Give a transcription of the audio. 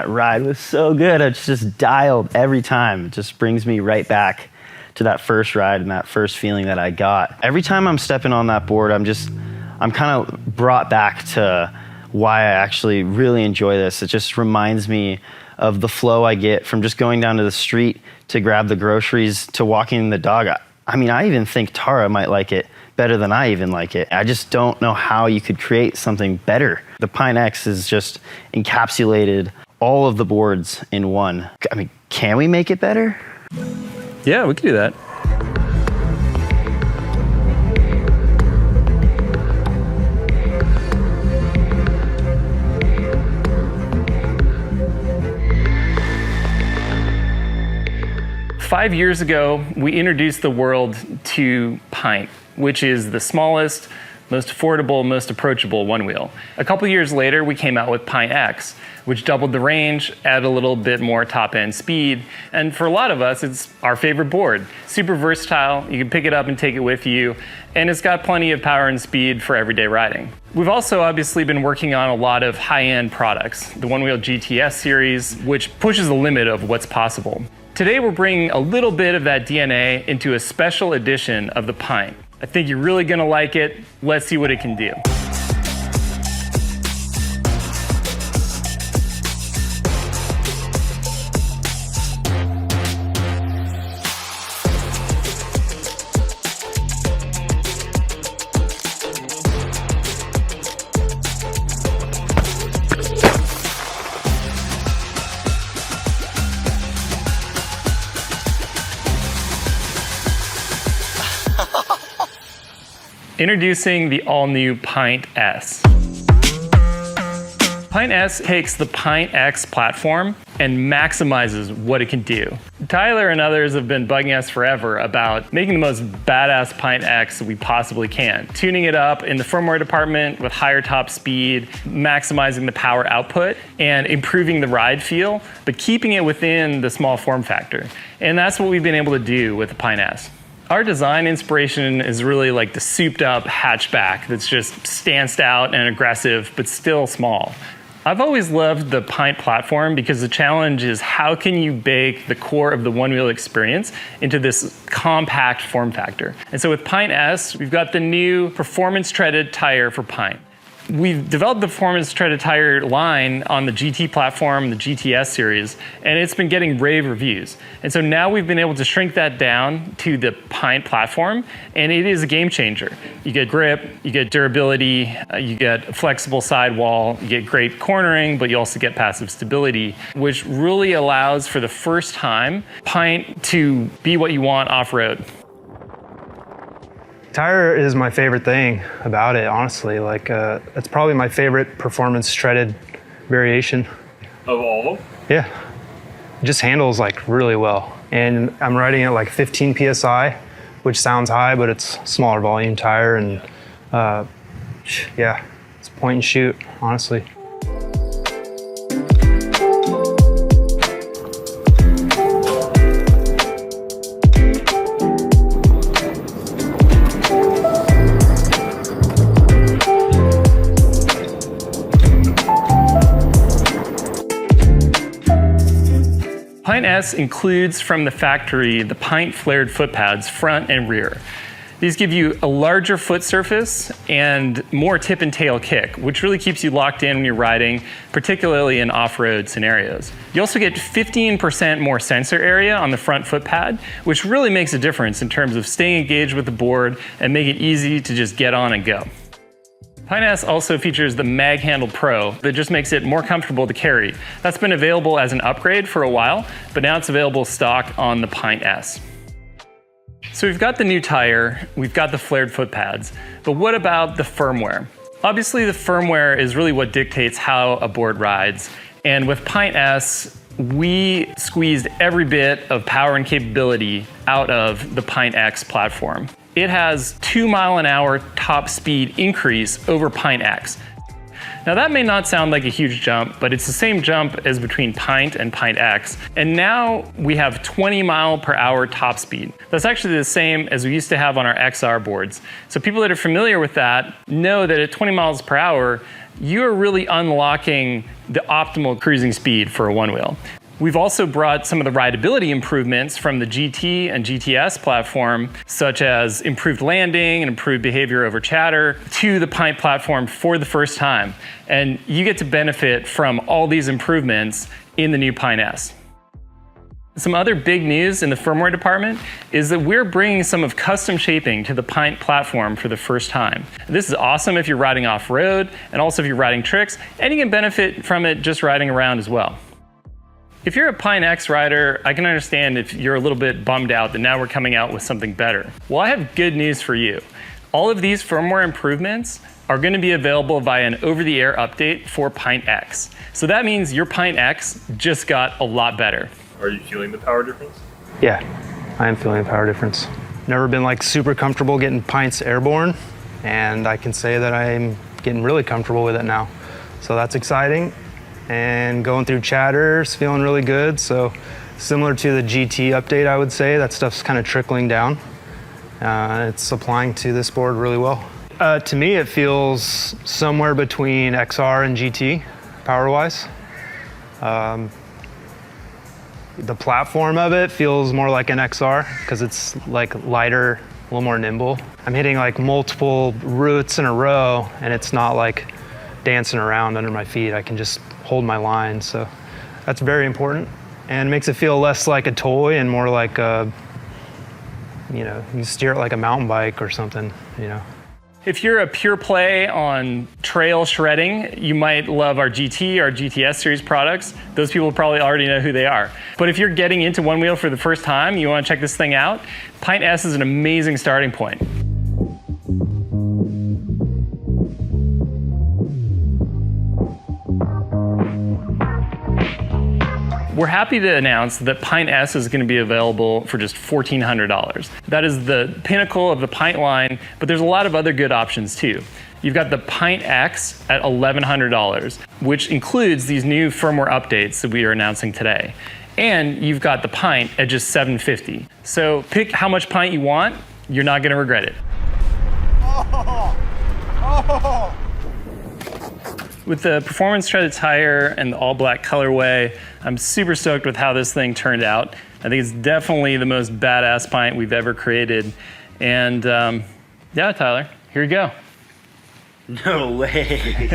that ride was so good. It's just dialed every time. It just brings me right back to that first ride and that first feeling that I got. Every time I'm stepping on that board, I'm kind of brought back to why I actually really enjoy this. It just reminds me of the flow I get from just going down to the street to grab the groceries to walking the dog. I mean, I even think Tara might like it better than I even like it. I just don't know how you could create something better. The Pint X is just encapsulated all of the boards in one. I mean, can we make it better? Yeah, we can do that. Five years ago, we introduced the world to Pint, which is the smallest, most affordable, most approachable Onewheel. A couple years later, we came out with Pint X, which doubled the range, added a little bit more top-end speed, and for a lot of us, it's our favorite board. Super versatile, you can pick it up and take it with you, and it's got plenty of power and speed for everyday riding. We've also obviously been working on a lot of high-end products, the Onewheel GTS series, which pushes the limit of what's possible. Today, we're bringing a little bit of that DNA into a special edition of the Pint. I think you're really gonna like it. Let's see what it can do. Introducing the all-new Pint S. Pint S takes the Pint X platform and maximizes what it can do. Tyler and others have been bugging us forever about making the most badass Pint X we possibly can. Tuning it up in the firmware department with higher top speed, maximizing the power output, and improving the ride feel, but keeping it within the small form factor. And that's what we've been able to do with the Pint S. Our design inspiration is really like the souped up hatchback that's just stanced out and aggressive, but still small. I've always loved the Pint platform because the challenge is how can you bake the core of the Onewheel experience into this compact form factor. And so with Pint S, we've got the new Performance Treaded Tire for Pint. We've developed the Performance Treaded Tire line on the GT platform, the GTS series, and it's been getting rave reviews. And so now we've been able to shrink that down to the Pint platform, and it is a game changer. You get grip, you get durability, you get a flexible sidewall, you get great cornering, but you also get passive stability, which really allows for the first time Pint to be what you want off-road. Tire is my favorite thing about it, honestly. Like, it's probably my favorite performance treaded variation. Of all? Yeah. It just handles like really well. And I'm riding at like 15 PSI, which sounds high, but it's smaller volume tire. And yeah, it's point and shoot, honestly. Pint S includes from the factory the Pint Flared Footpads front and rear. These give you a larger foot surface and more tip and tail kick, which really keeps you locked in when you're riding, particularly in off-road scenarios. You also get 15% more sensor area on the front foot pad, which really makes a difference in terms of staying engaged with the board and make it easy to just get on and go. Pint S also features the Mag Handle Pro that just makes it more comfortable to carry. That's been available as an upgrade for a while, but now it's available stock on the Pint S. So we've got the new tire, we've got the flared foot pads, but what about the firmware? Obviously the firmware is really what dictates how a board rides, and with Pint S, we squeezed every bit of power and capability out of the Pint X platform. It has 2 mile an hour top speed increase over Pint X. Now that may not sound like a huge jump, but it's the same jump as between Pint and Pint X. And now we have 20 mile per hour top speed. That's actually the same as we used to have on our XR boards. So people that are familiar with that know that at 20 miles per hour, you are really unlocking the optimal cruising speed for a Onewheel. We've also brought some of the rideability improvements from the GT and GTS platform, such as improved landing and improved behavior over chatter, to the Pint platform for the first time. And you get to benefit from all these improvements in the new Pint S. Some other big news in the firmware department is that we're bringing some of custom shaping to the Pint platform for the first time. This is awesome if you're riding off-road, and also if you're riding tricks, and you can benefit from it just riding around as well. If you're a Pint X rider, I can understand if you're a little bit bummed out that now we're coming out with something better. Well, I have good news for you. All of these firmware improvements are going to be available via an over-the-air update for Pint X. So that means your Pint X just got a lot better. Are you feeling the power difference? Yeah, I am feeling the power difference. Never been like super comfortable getting pints airborne, and I can say that I'm getting really comfortable with it now. So that's exciting. And going through chatters, feeling really good. So similar to the GT update, I would say, that stuff's kind of trickling down. It's applying to this board really well. To me, it feels somewhere between XR and GT, power-wise. The platform of it feels more like an XR because it's like lighter, a little more nimble. I'm hitting like multiple routes in a row, and it's not like dancing around under my feet. I can just hold my line, so that's very important, and makes it feel less like a toy and more like a, you steer it like a mountain bike or something, If you're a pure play on trail shredding, you might love our GT, our GTS series products. Those people probably already know who they are. But if you're getting into Onewheel for the first time, you want to check this thing out, Pint S is an amazing starting point. We're happy to announce that Pint S is going to be available for just $1,400. That is the pinnacle of the Pint line, but there's a lot of other good options too. You've got the Pint X at $1,100, which includes these new firmware updates that we are announcing today. And you've got the Pint at just $750. So pick how much Pint you want, you're not going to regret it. With the Performance Treaded Tire and the all-black colorway, I'm super stoked with how this thing turned out. I think it's definitely the most badass pint we've ever created. And yeah, Tyler, here you go. No way.